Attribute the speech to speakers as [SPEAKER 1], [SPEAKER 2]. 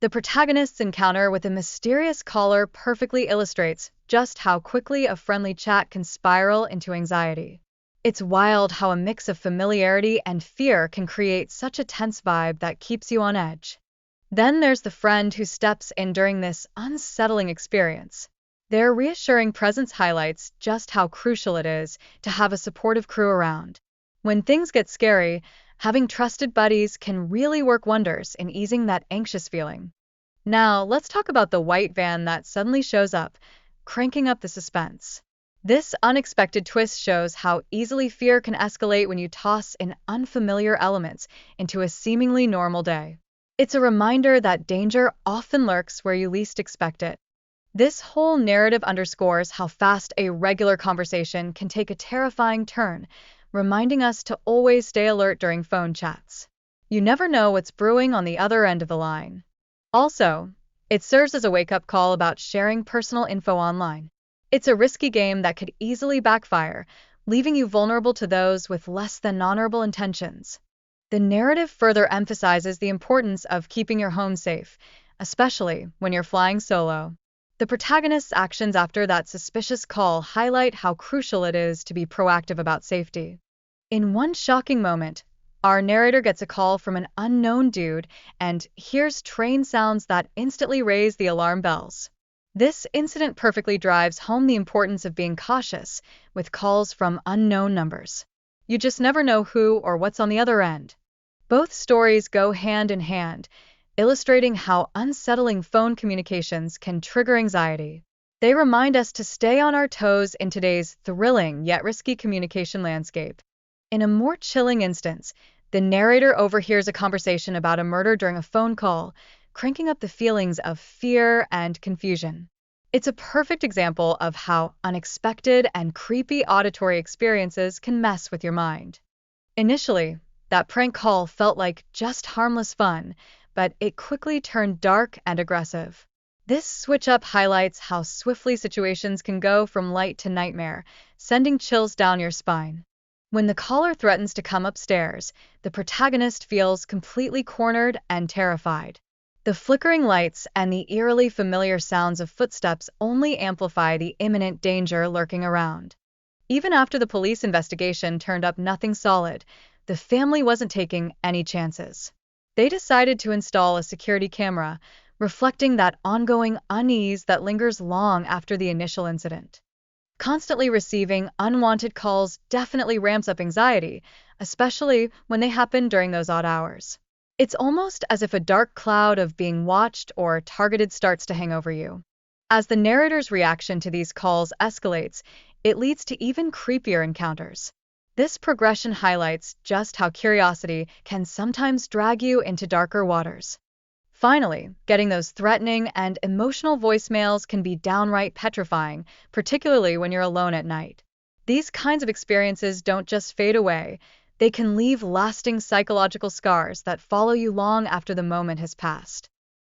[SPEAKER 1] The protagonist's encounter with a mysterious caller perfectly illustrates just how quickly a friendly chat can spiral into anxiety. It's wild how a mix of familiarity and fear can create such a tense vibe that keeps you on edge. Then there's the friend who steps in during this unsettling experience. Their reassuring presence highlights just how crucial it is to have a supportive crew around. When things get scary, having trusted buddies can really work wonders in easing that anxious feeling. Now, let's talk about the white van that suddenly shows up, cranking up the suspense. This unexpected twist shows how easily fear can escalate when you toss in unfamiliar elements into a seemingly normal day. It's a reminder that danger often lurks where you least expect it. This whole narrative underscores how fast a regular conversation can take a terrifying turn, reminding us to always stay alert during phone chats. You never know what's brewing on the other end of the line. Also, it serves as a wake-up call about sharing personal info online. It's a risky game that could easily backfire, leaving you vulnerable to those with less than honorable intentions. The narrative further emphasizes the importance of keeping your home safe, especially when you're flying solo. The protagonist's actions after that suspicious call highlight how crucial it is to be proactive about safety. In one shocking moment, our narrator gets a call from an unknown dude and hears train sounds that instantly raise the alarm bells. This incident perfectly drives home the importance of being cautious with calls from unknown numbers. You just never know who or what's on the other end. Both stories go hand in hand, illustrating how unsettling phone communications can trigger anxiety. They remind us to stay on our toes in today's thrilling yet risky communication landscape. In a more chilling instance, the narrator overhears a conversation about a murder during a phone call, cranking up the feelings of fear and confusion. It's a perfect example of how unexpected and creepy auditory experiences can mess with your mind. Initially, that prank call felt like just harmless fun, but it quickly turned dark and aggressive. This switch-up highlights how swiftly situations can go from light to nightmare, sending chills down your spine. When the caller threatens to come upstairs, the protagonist feels completely cornered and terrified. The flickering lights and the eerily familiar sounds of footsteps only amplify the imminent danger lurking around. Even after the police investigation turned up nothing solid, the family wasn't taking any chances. They decided to install a security camera, reflecting that ongoing unease that lingers long after the initial incident. Constantly receiving unwanted calls definitely ramps up anxiety, especially when they happen during those odd hours. It's almost as if a dark cloud of being watched or targeted starts to hang over you. As the narrator's reaction to these calls escalates, it leads to even creepier encounters. This progression highlights just how curiosity can sometimes drag you into darker waters. Finally, getting those threatening and emotional voicemails can be downright petrifying, particularly when you're alone at night. These kinds of experiences don't just fade away, they can leave lasting psychological scars that follow you long after the moment has passed.